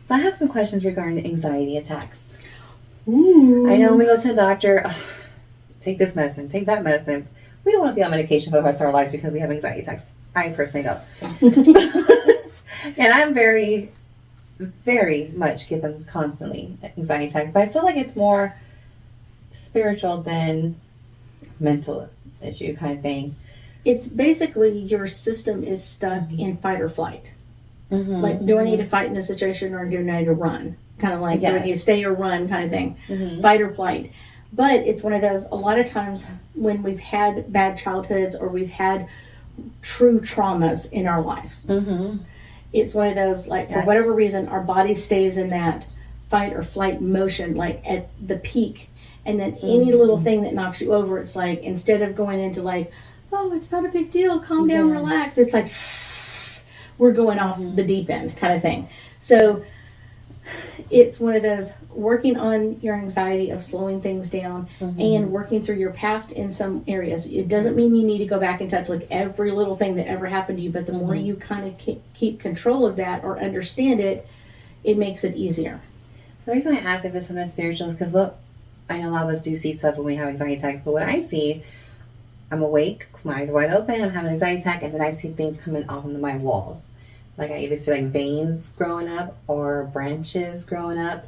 So I have some questions regarding anxiety attacks. Ooh. I know when we go to the doctor, take this medicine, take that medicine. We don't want to be on medication for the rest of our lives because we have anxiety attacks. I personally don't. And I'm very, very much get them constantly, anxiety attacks. But I feel like it's more spiritual than mental issue kind of thing. It's basically your system is stuck in fight or flight. Mm-hmm. Like, do I need to fight in this situation or do I need to run? Kind of like, do I need to stay or run kind of thing. Mm-hmm. Fight or flight. But it's one of those, a lot of times when we've had bad childhoods or we've had true traumas in our lives, Mm-hmm. it's one of those, like, for whatever reason, our body stays in that fight or flight motion, like at the peak. And then any little thing that knocks you over, it's like, instead of going into like, oh, it's not a big deal, calm down, relax, it's like, we're going off the deep end kind of thing. So it's one of those, working on your anxiety of slowing things down and working through your past in some areas. It doesn't mean you need to go back and touch like every little thing that ever happened to you, but the more you kind of keep control of that or understand it, it makes it easier. So the reason I asked if it's something spiritual is because I know a lot of us do see stuff when we have anxiety attacks, but what I see, I'm awake, my eyes wide open, I'm having an anxiety attack, and then I see things coming off of my walls. Like I either see like veins growing up or branches growing up.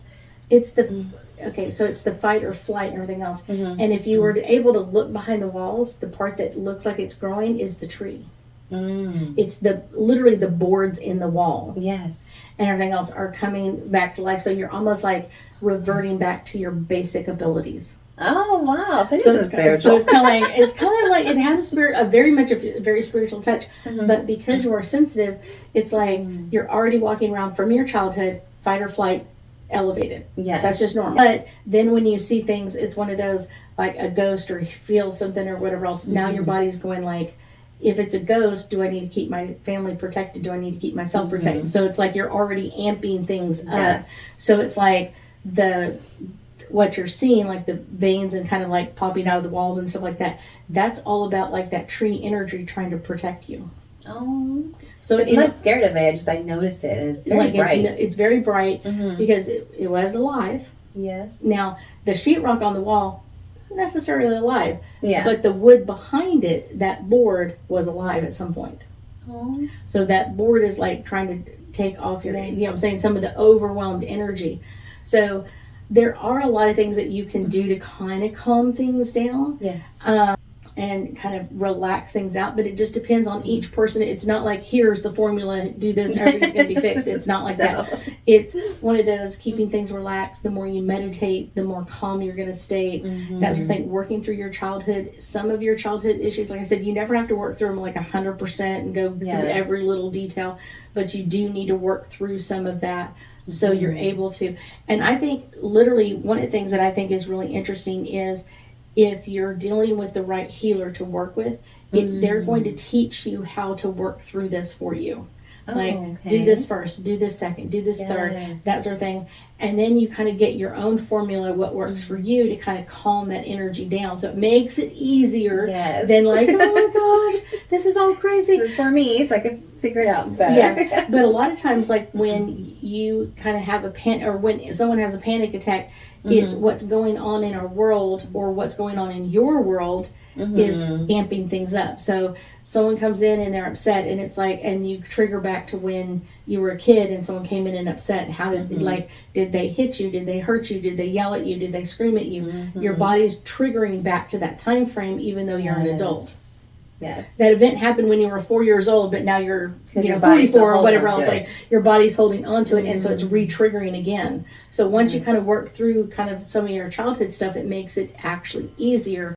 It's it's the fight or flight and everything else. Mm-hmm. And if you were able to look behind the walls, the part that looks like it's growing is the tree. Mm. It's literally the boards in the wall. Yes. And everything else are coming back to life. So you're almost like reverting back to your basic abilities. Oh wow! So it's spiritual. So it's kind of like it has a very spiritual touch. Mm-hmm. But because you are sensitive, it's like you're already walking around from your childhood, fight or flight, elevated. Yeah, that's just normal. But then when you see things, it's one of those like a ghost or feel something or whatever else. Mm-hmm. Now your body's going like, if it's a ghost, do I need to keep my family protected? Do I need to keep myself protected? Mm-hmm. So it's like you're already amping things up. So it's like what you're seeing, like the veins and kind of like popping out of the walls and stuff like that, that's all about like that tree energy trying to protect you. Oh. So I'm not scared of it, I noticed it, and it's very bright. It's very bright because it was alive. Yes. Now, the sheetrock on the wall, not necessarily alive. Yeah. But the wood behind it, that board, was alive at some point. Oh. So that board is like trying to take off your, you know what I'm saying, some of the overwhelmed energy. So there are a lot of things that you can do to kind of calm things down. Yes. And kind of relax things out, but it just depends on each person. It's not like, here's the formula, do this, everything's going to be fixed. It's not like that. It's one of those keeping things relaxed. The more you meditate, the more calm you're going to stay. Mm-hmm. That's your thing. Working through your childhood, some of your childhood issues, like I said, you never have to work through them like 100% and go through every little detail, but you do need to work through some of that. So you're able to. And I think literally one of the things that I think is really interesting is if you're dealing with the right healer to work with, they're going to teach you how to work through this for you. Do this first, do this second, do this third, that sort of thing. And then you kind of get your own formula, what works for you to kind of calm that energy down. So it makes it easier than like, oh my gosh, this is all crazy. This is for me, so I can figure it out better. Yes, but a lot of times, like when you kind of have or when someone has a panic attack, it's what's going on in our world or what's going on in your world is amping things up. So someone comes in and they're upset, and it's like, and you trigger back to when you were a kid and someone came in and upset. How did did they hit you? Did they hurt you? Did they yell at you? Did they scream at you? Your body's triggering back to that time frame, even though you're an adult. Yes. That event happened when you were 4 years old, but now you're 44 or whatever else. Like your body's holding on to it, and so it's re-triggering again. So once you kind of work through kind of some of your childhood stuff, it makes it actually easier